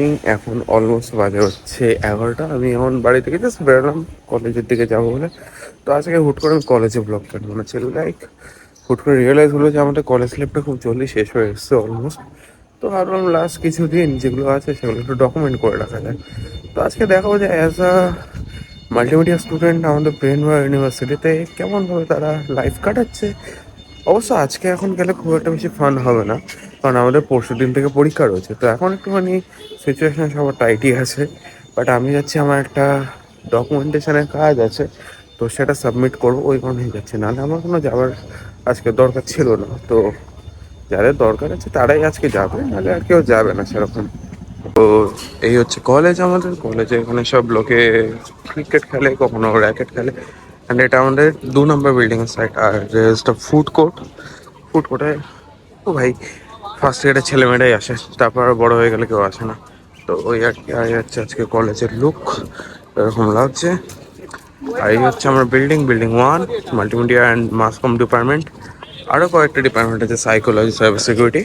Morning. এখন almost বাজে হচ্ছে 11টা। আমি এখন বাড়ি থেকে জাস্ট বেরোলাম কলেজের দিকে যাবো বলে। তো আজকে হুট করে আমি কলেজে ব্লগ করবো মনে ছিল, লাইক হুট করে রিয়েলাইজ হলো যে আমাদের কলেজ লাইফটা খুব জলদি শেষ হয়ে এসছে অলমোস্ট। তো ভাবলাম লাস্ট কিছু দিন যেগুলো আছে সেগুলো একটু ডকুমেন্ট করে রাখা যায়। তো আজকে দেখাবো যে অ্যাজ আ মাল্টিমিডিয়া স্টুডেন্ট আমাদের ব্রেনওয়্যার ইউনিভার্সিটিতে কেমনভাবে তারা লাইফ কাটাচ্ছে। অবশ্য আজকে এখন গেলে খুব একটা বেশি ফান হবে না, কারণ আমাদের পরশু দিন থেকে পরীক্ষা রয়েছে। তো এখন একটুখানি সিচুয়েশন সবার টাইটই আছে। বাট আমি যাচ্ছি, আমার একটা ডকুমেন্টেশনের কাজ আছে, তো সেটা সাবমিট করবো, ওই কারণেই যাচ্ছি। নাহলে আমার কোনো যাওয়ার আজকে দরকার ছিল না। তো যাদের দরকার আছে তারাই আজকে যাবে, নাহলে আর কেউ যাবে না সেরকম। তো এই হচ্ছে কলেজ, আমাদের কলেজে এখানে সব লোকে ক্রিকেট খেলে, কখনো র্যাকেট খেলে। অ্যান্ড এটা আমাদের 2 নম্বর বিল্ডিংয়ের সাইড। আর জাস্ট ফুড কোর্ট, ফুড কোর্টে ও ভাই ফার্স্ট ইয়ারে ছেলেমেয়েরাই আসে, তারপর আর বড় হয়ে গেলে কেউ আসে না। তো ওই আর কি, আর হচ্ছে আজকে কলেজের লুক এরকম লাগছে। আর এই হচ্ছে আমার building 1, multimedia and mass com department. আরও কয়েকটা ডিপার্টমেন্ট আছে, psychology, cyber security,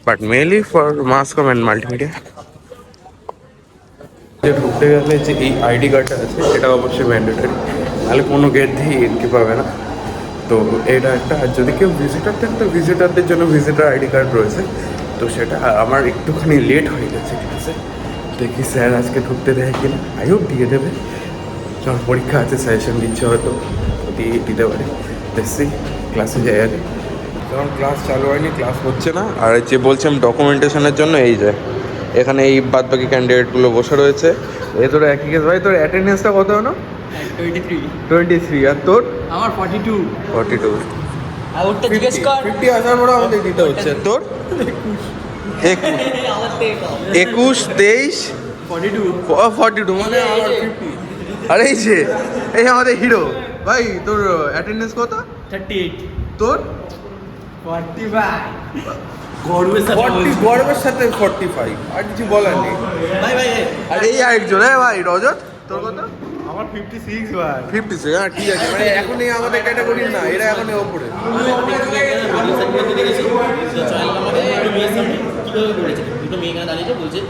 but mainly for mass com and multimedia. ঢুকতে গেলে যে এই আইডি কার্ডটা আছে এটা অবশ্যই ম্যান্ডেটরি, নাহলে কোনো গেট দিয়ে এন্ট্রি পাবে না। তো এটা একটা, আর যদি কেউ ভিজিটার থাকে তো ভিজিটারদের জন্য ভিজিটার আইডি কার্ড রয়েছে। তো সেটা আমার একটুখানি লেট হয়ে গেছে ক্লাসে, দেখি স্যার আজকে ঢুকতে দেয় কিনা। আই হোপ দিয়ে দেবে, কারণ পরীক্ষা আছে, সাজেশন দিচ্ছে হয়তো, দিতে পারে। দেখছি ক্লাসে যাই আগে, কারণ ক্লাস চালু হয়নি, ক্লাস হচ্ছে না। আর যে বলছিলাম ডকুমেন্টেশনের জন্য, এই যায় এখানে এই বাদ বাকি ক্যান্ডিডেটগুলো বসে রয়েছে। এ তোর একই কেস ভাই, তোর অ্যাটেন্ডেন্সটা কত হলো? 23। আর তোর? আমার 42। 42। আর ওরটা জিজ্ঞেস কর। 50 আসার পরে আমাদের দিতে হচ্ছে। তোর 21, 23, 42 মানে আমার 50। আরে এই যে এই আমাদের হিরো ভাই, তোর অ্যাটেন্ডেন্স কত? 38। তোর 45। গর্বের সাথে 45, আর কিছু বলার নেই ভাই ভাই আর এই আরেকজন, হ্যাঁ ভাই রজত, তোর কত? আমার 56 ভাই। 56। হ্যাঁ ঠিক আছে, মানে এখন এই আমাদের ক্যাটাগরি না, এরা এখন ওপরে। কিভাবে করেছে দুটো মেয়ে এখানে দাঁড়িয়েছে, বলছে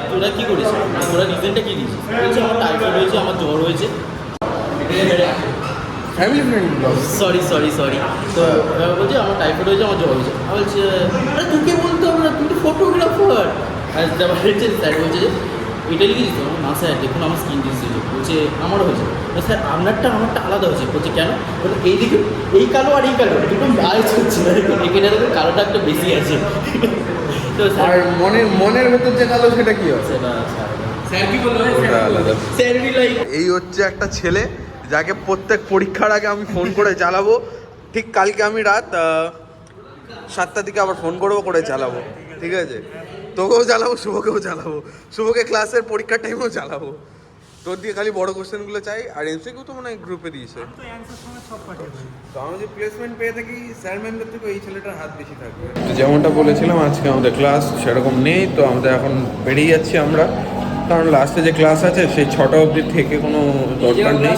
তোরা কি করেছিস, তোরা রিজনটা কি দিয়েছিস? বলছে আমার টাইফয়েড হয়েছে, আমার জ্বর হয়েছে। Family friend blog. সরি তো বলছে আমার টাইফয়েড হয়েছে, আমার জ্বর হয়েছে। আমি বলছি আরে তোকে বলতে হবে না, তুই তো ফটোগ্রাফার। আর তারপর স্যার বলছে যে এটা লিখে দিতে হবে না স্যার, দেখুন আমার স্কিন ডিজিজ হয়েছে। বলছে আমারও হয়েছে। স্যার আপনারটা আলাদা হয়েছে। বলছে কেন? বলে এই দিকে এই কালো আর এই কালো দুটো ম্যাচ হচ্ছে না, এখানে দেখুন কালোটা একটা বেশি আছে। তো আর মনের ভেতর যে কালো সেটা কি হয়? স্যার কি বললো? আলাদা। স্যার বিলাই এই হচ্ছে একটা ছেলে যাকে প্রত্যেক পরীক্ষার আগে আমি ফোন করে চালাবো। ঠিক কালকে আমি রাত 7টার দিকে আবার ফোন করে চালাবো, ঠিক আছে? তোকেও চালাবো, শুভকেও চালাবো, শুভকে ক্লাসের পরীক্ষার টাইমেও চালাবো। তোর দিয়ে খালি বড় কোশ্চেনগুলো চাই। আর এমসিকিউ তো মনে হয় গ্রুপে দিয়েছে। তো আমি যে প্লেসমেন্ট পেয়ে থাকি স্যার ম্যামদের থেকে, এই ছেলেটার হাত বেশি থাকবে। তো যেমনটা বলেছিলাম আজকে আমাদের ক্লাস সেরকম নেই, তো আমাদের এখন বেরিয়ে যাচ্ছি আমরা, কারণ লাস্টে যে ক্লাস আছে সেই 6টা অবধি থেকে কোনো দরকার নেই।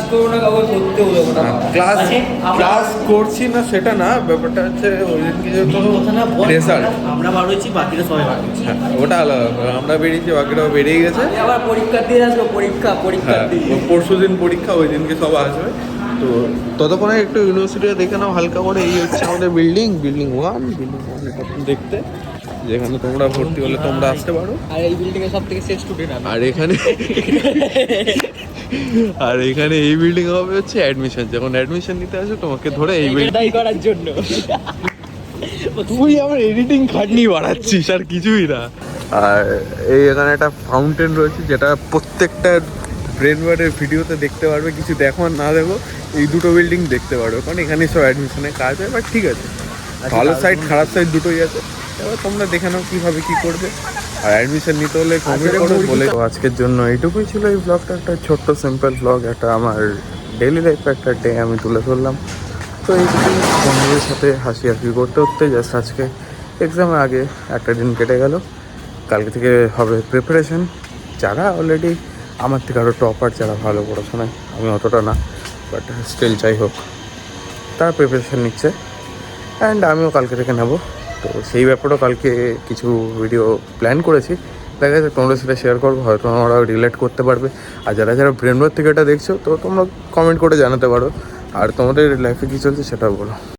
ক্লাস করছি না সেটা না, ব্যাপারটা হচ্ছে ওই দিনকে যেহেতু রেজাল্ট আমরা বার হয়েছি, বাকিরা সবাই বার হয়েছে। হ্যাঁ ওটা আলাদা ব্যাপার। আমরা বেরিয়েছি, বাকিরাও বেরিয়ে গেছে। আবার পরীক্ষা দিয়ে আসবো, পরীক্ষা হ্যাঁ পরশু দিন পরীক্ষা, ওই দিনকে সব আসবে। তো ততক্ষণে একটু ইউনিভার্সিটিটা দেখে নাও হালকা করে। এই হচ্ছে আমাদের বিল্ডিং 1 দেখতে, যেখানে তোমরা ভর্তি হলে তোমরা আসতে পারো। আর এই বিল্ডিং এর সব থেকে সেফ স্টুডেন্ট আমি। আর এখানে এই বিল্ডিং হবে হচ্ছে অ্যাডমিশন। যখন অ্যাডমিশন নিতে আসো তোমাকে ধরে এই বিল্ডিং করার জন্য তুই আমার এডিটিং খাটনি বাড়াচ্ছিস আর কিছুই না। আর এই এখানে একটা ফাউন্টেন রয়েছে, যেটা প্রত্যেকটা ব্রেনওয়ার্ডের ভিডিওতে দেখতে পারবে। কিছু দেখো আর না দেখো, এই দুটো বিল্ডিং দেখতে পারবে, কারণ এখানেই সব অ্যাডমিশনের কাজ হয়। বাট ঠিক আছে, ভালো সাইড খারাপ সাইড দুটোই আছে। এবার তোমরা দেখে নাও কীভাবে কী করবে। আর অ্যাডমিশন নিতে হলে কমেন্ট করে বলে। তো আজকের জন্য এইটুকুই ছিল এই ব্লগটা, একটা ছোট্ট সিম্পল ব্লগ, একটা আমার ডেইলি লাইফে একটা ডে আমি তুলে ধরলাম। তো এইটুকুই, বন্ধুদের সাথে হাসি করতে জাস্ট আজকে এক্সামের আগে একটা দিন কেটে গেল। কালকে থেকে হবে প্রিপারেশন। যারা অলরেডি আমার থেকে আরও টপার, যারা ভালো পড়াশোনায়, আমি অতটা না, বাট স্টিল যাই হোক, তারা প্রিপারেশন নিচ্ছে। অ্যান্ড আমিও কালকে থেকে নেব। তো সেই ব্যাপারেও কালকে কিছু ভিডিও প্ল্যান করেছি, দেখা যাচ্ছে তোমরা সেটা শেয়ার করবো, হয়তো তোমরা রিলেট করতে পারবে। আর যারা যারা ব্রেনওয়ার থেকে এটা দেখছো তো তোমরা কমেন্ট করে জানাতে পারো, আর তোমাদের লাইফে কী চলছে সেটাও বলো।